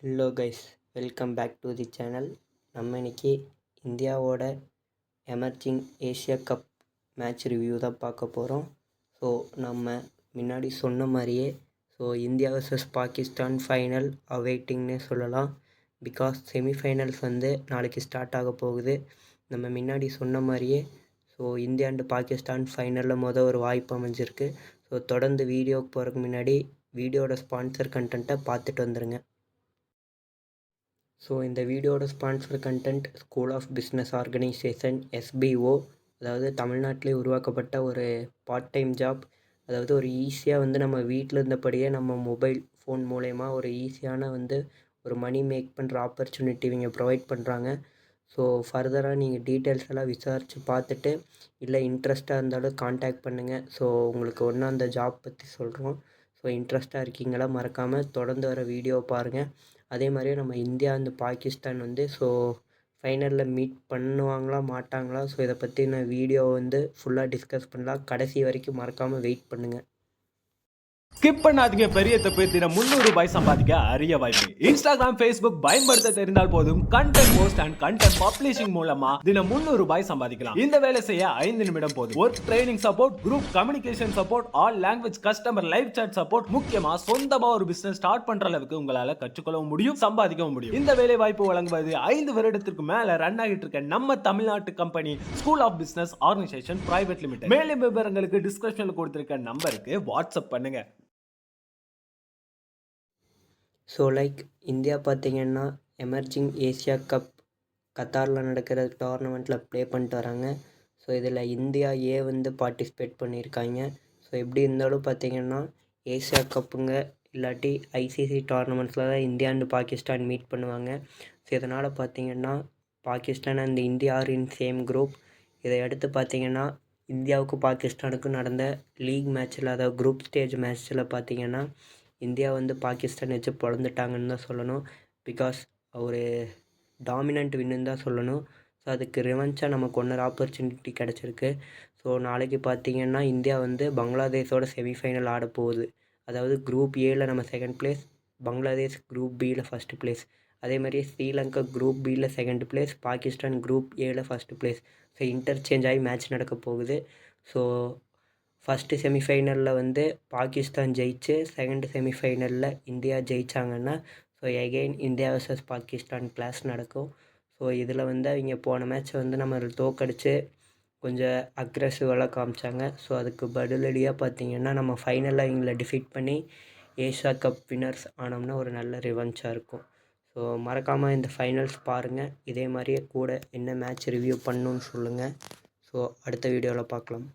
Hello guys, welcome back to the channel. நம்ம இன்றைக்கி இந்தியாவோட emerging Asia cup match review தான் பார்க்க போகிறோம். ஸோ நம்ம முன்னாடி சொன்ன மாதிரியே இந்தியா vs பாகிஸ்தான் ஃபைனல் அவைட்டிங்னே சொல்லலாம். பிகாஸ் செமிஃபைனல்ஸ் நாளைக்கு ஸ்டார்ட் ஆக போகுது. நம்ம முன்னாடி சொன்ன மாதிரியே இந்தியா அண்டு பாகிஸ்தான் ஃபைனலில் ஒரு வாய்ப்பு அமைஞ்சிருக்கு. தொடர்ந்து வீடியோக்கு போகிறதுக்கு முன்னாடி வீடியோட ஸ்பான்சர் கண்டென்ட்டை பார்த்துட்டு வந்துடுங்க. இந்த வீடியோட sponsor content school of business organisation SBO, அதாவது தமிழ்நாட்டிலே உருவாக்கப்பட்ட ஒரு பார்ட் டைம் ஜாப். அதாவது ஒரு ஈஸியாக நம்ம வீட்டில் இருந்தபடியே நம்ம மொபைல் ஃபோன் மூலயமா ஒரு ஈஸியான ஒரு மணி மேக் பண்ணுற ஆப்பர்ச்சுனிட்டி இவங்க ப்ரொவைட் பண்ணுறாங்க. ஃபர்தராக நீங்கள் டீட்டெயில்ஸ் எல்லாம் விசாரித்து பார்த்துட்டு இல்லை இன்ட்ரெஸ்ட்டாக இருந்தாலும் காண்டாக்ட் பண்ணுங்கள். உங்களுக்கு ஒன்றா அந்த ஜாப் பற்றி சொல்கிறோம். இன்ட்ரெஸ்ட்டாக இருக்கீங்களா மறக்காமல் தொடர்ந்து வர வீடியோ பாருங்கள். அதே மாதிரியே நம்ம இந்தியா பாகிஸ்தான் ஃபைனலில் மீட் பண்ணுவாங்களா மாட்டாங்களா, இதை பற்றி நான் வீடியோ ஃபுல்லாக டிஸ்கஸ் பண்ணலாம். கடைசி வரைக்கும் மறக்காமல் வெயிட் பண்ணுங்கள். ஸ்கிப் பண்ணாதீங்க. பெரிய தப்பு. தினம் 300 ரூபாய் சம்பாதிக்க அரிய வாய்ப்பு. இன்ஸ்டாகிராம், ஃபேஸ்புக் பயன்படுத்த தெரிந்தால் போதும். Content post and content publishing மூலமா தினம் 300 ரூபாய் சம்பாதிக்கலாம். இந்த வேலை செய்ய 5 நிமிடம் போதும். Work training support, group communication support, all language customer live chat support, முக்கியமா சொந்தமா ஒரு பிசினஸ் ஸ்டார்ட் பண்ற அளவுக்கு உங்களால கற்றுக்கொள்ளவும் முடியும், சம்பாதிக்கவும் முடியும். இந்த வேலை வாய்ப்பு வழங்குவது 5 வருடத்திற்கு மேல ரன் ஆகிட்டு இருக்க நம்ம தமிழ்நாட்டு company school of business organisation private limited. மேலும் விவரங்களுக்கு டிஸ்கிரிப்ஷன்ல கொடுத்திருக்க நம்பருக்கு வாட்ஸ்அப் பண்ணுங்க. இந்தியா பார்த்திங்கன்னா எமர்ஜிங் ஏஷியா கப் கத்தாரில் நடக்கிற டோர்னமெண்ட்டில் ப்ளே பண்ணிட்டு வராங்க. இதில் இந்தியா பார்ட்டிசிபேட் பண்ணியிருக்காங்க. எப்படி இருந்தாலும் பார்த்திங்கன்னா ஏஷியா கப்புங்க இல்லாட்டி ICC டோர்னமெண்ட்ஸில் தான் இந்தியா அண்டு பாகிஸ்தான் மீட் பண்ணுவாங்க. இதனால் பார்த்திங்கன்னா Pakistan and India are in same group. இதை அடுத்து பார்த்திங்கன்னா இந்தியாவுக்கும் பாகிஸ்தானுக்கும் நடந்த லீக் மேட்ச்சில், அதாவது குரூப் ஸ்டேஜ் மேட்ச்சில் பார்த்திங்கன்னா இந்தியா பாகிஸ்தான் வச்சு பொழந்துட்டாங்கன்னு தான் சொல்லணும். பிகாஸ் ஒரு டாமினண்ட் வின்னு தான் சொல்லணும். அதுக்கு ரிவென்ச்சாக நமக்கு ஒன்றரை ஆப்பர்ச்சுனிட்டி கிடச்சிருக்கு. நாளைக்கு பார்த்திங்கன்னா இந்தியா பங்களாதேஷோட செமிஃபைனல் ஆட போகுது. அதாவது குரூப் ஏல நம்ம செகண்ட் பிளேஸ், பங்களாதேஷ் குரூப் பியில் ஃபஸ்ட்டு பிளேஸ். அதே மாதிரியே ஸ்ரீலங்கா குரூப் பியில் செகண்ட் பிளேஸ், பாகிஸ்தான் குரூப் ஏல ஃபஸ்ட்டு பிளேஸ். இன்டர்சேஞ்ச் ஆகி மேட்ச் நடக்க போகுது. ஃபஸ்ட்டு செமிஃபைனலில் பாகிஸ்தான் ஜெயிச்சு செகண்ட் செமிஃபைனலில் இந்தியா ஜெயித்தாங்கன்னா again India vs Pakistan clash நடக்கும். இதில் அவங்க போன மேட்ச்சை நம்ம தோக்கடிச்சு கொஞ்சம் அக்ரெசிவெல்லாம் காமிச்சாங்க. அதுக்கு பதிலடியாக பார்த்திங்கன்னா நம்ம ஃபைனலில் இவங்களை டிஃபீட் பண்ணி ஏஷியா கப் வின்னர்ஸ் ஆனோம்னா ஒரு நல்ல ரிவென்ச்சாக இருக்கும். மறக்காமல் இந்த ஃபைனல்ஸ் பாருங்கள். இதே மாதிரியே கூட என்ன மேட்ச் ரிவ்யூ பண்ணணுன்னு சொல்லுங்கள். அடுத்த வீடியோவில் பார்க்கலாம்.